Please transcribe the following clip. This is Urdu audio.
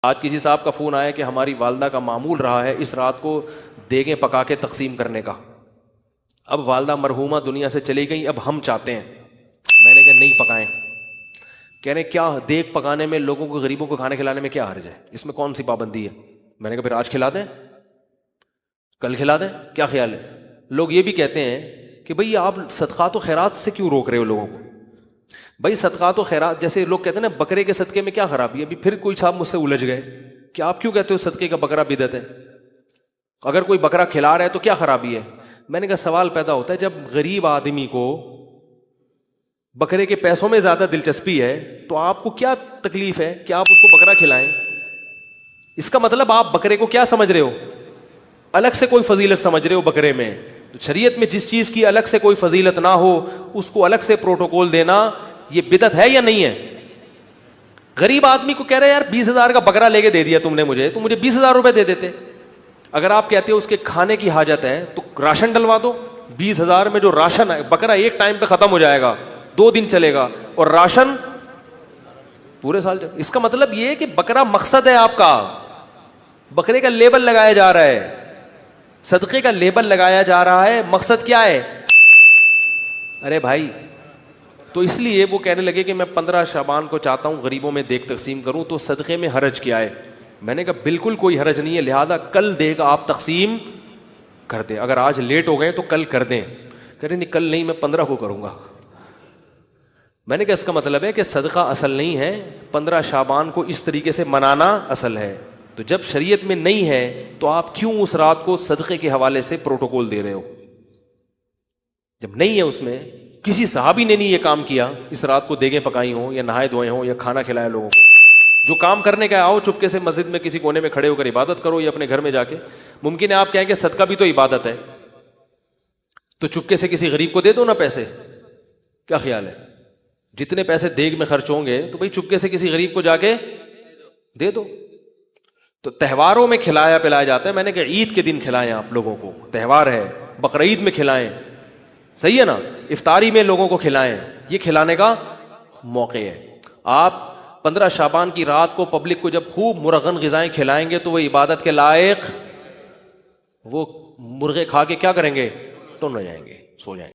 آج کسی صاحب کا فون آیا کہ ہماری والدہ کا معمول رہا ہے اس رات کو دیگیں پکا کے تقسیم کرنے کا. اب والدہ مرحومہ دنیا سے چلی گئی, اب ہم چاہتے ہیں. میں نے کہا نہیں پکائیں. کہہ رہے کیا دیگ پکانے میں لوگوں کو, غریبوں کو کھانے کھلانے میں کیا حرج ہے, اس میں کون سی پابندی ہے؟ میں نے کہا پھر آج کھلا دیں, کل کھلا دیں, کیا خیال ہے؟ لوگ یہ بھی کہتے ہیں کہ بھئی آپ صدقات و خیرات سے کیوں روک رہے ہو لوگوں کو؟ بھائی صدقات و خیرات, جیسے لوگ کہتے ہیں نا بکرے کے صدقے میں کیا خرابی ہے. ابھی پھر کوئی صاحب مجھ سے الجھ گئے کہ آپ کیوں کہتے ہو صدقے کا بکرا بدعت ہے؟ اگر کوئی بکرا کھلا رہا ہے تو کیا خرابی ہے؟ میں نے کہا سوال پیدا ہوتا ہے جب غریب آدمی کو بکرے کے پیسوں میں زیادہ دلچسپی ہے تو آپ کو کیا تکلیف ہے کہ آپ اس کو بکرا کھلائیں؟ اس کا مطلب آپ بکرے کو کیا سمجھ رہے ہو؟ الگ سے کوئی فضیلت سمجھ رہے ہو بکرے میں. تو شریعت میں جس چیز کی الگ سے کوئی فضیلت نہ ہو اس کو الگ سے پروٹوکول دینا یہ بدعت ہے یا نہیں ہے؟ غریب آدمی کو کہہ رہے ہیں یار 20,000 کا بکرا لے کے دے دیا تم نے مجھے, تو مجھے 20,000 روپے دے دیتے. اگر آپ کہتے ہو اس کے کھانے کی حاجت ہے تو راشن ڈلوا دو. 20,000 میں جو راشن ہے, بکرا ایک ٹائم پہ ختم ہو جائے گا, 2 دن چلے گا, اور راشن پورے سال چلے. اس کا مطلب یہ ہے کہ بکرا مقصد ہے آپ کا, بکرے کا لیبل لگایا جا رہا ہے, صدقے کا لیبل لگایا جا رہا ہے, مقصد کیا ہے؟ ارے بھائی, تو اس لیے وہ کہنے لگے کہ میں 15 شعبان کو چاہتا ہوں غریبوں میں دیگ تقسیم کروں, تو صدقے میں حرج کیا ہے؟ میں نے کہا بالکل کوئی حرج نہیں ہے, لہذا کل دیگ آپ تقسیم کر دیں. اگر آج لیٹ ہو گئے تو کل کر دیں. کہہ رہے نہیں کل نہیں, میں 15 کو کروں گا. میں نے کہا اس کا مطلب ہے کہ صدقہ اصل نہیں ہے, 15 شعبان کو اس طریقے سے منانا اصل ہے. تو جب شریعت میں نہیں ہے تو آپ کیوں اس رات کو صدقے کے حوالے سے پروٹوکول دے رہے ہو؟ جب نہیں ہے اس میں, کسی صحابی نے نہیں یہ کام کیا اس رات کو دیگیں پکائی ہوں یا نہائے دھوئے ہوں یا کھانا کھلایا لوگوں کو. جو کام کرنے کا آؤ چپکے سے مسجد میں کسی کونے میں کھڑے ہو کر عبادت کرو یا اپنے گھر میں جا کے. ممکن ہے آپ کہیں کہ صدقہ بھی تو عبادت ہے, تو چپکے سے کسی غریب کو دے دو نا پیسے. کیا خیال ہے؟ جتنے پیسے دیگ میں خرچ ہوں گے تو بھئی چپکے سے کسی غریب کو جا کے دے دو. تو تہواروں میں کھلایا پلایا جاتا ہے. میں نے کہا عید کے دن کھلائیں, آپ لوگوں کو تہوار ہے, بقرعید میں کھلائیں, صحیح ہے نا, افطاری میں لوگوں کو کھلائیں, یہ کھلانے کا موقع ہے. آپ 15 شعبان کی رات کو پبلک کو جب خوب مرغن غذائیں کھلائیں گے تو وہ عبادت کے لائق, وہ مرغے کھا کے کیا کریں گے؟ ٹن ہو جائیں گے, سو جائیں گے.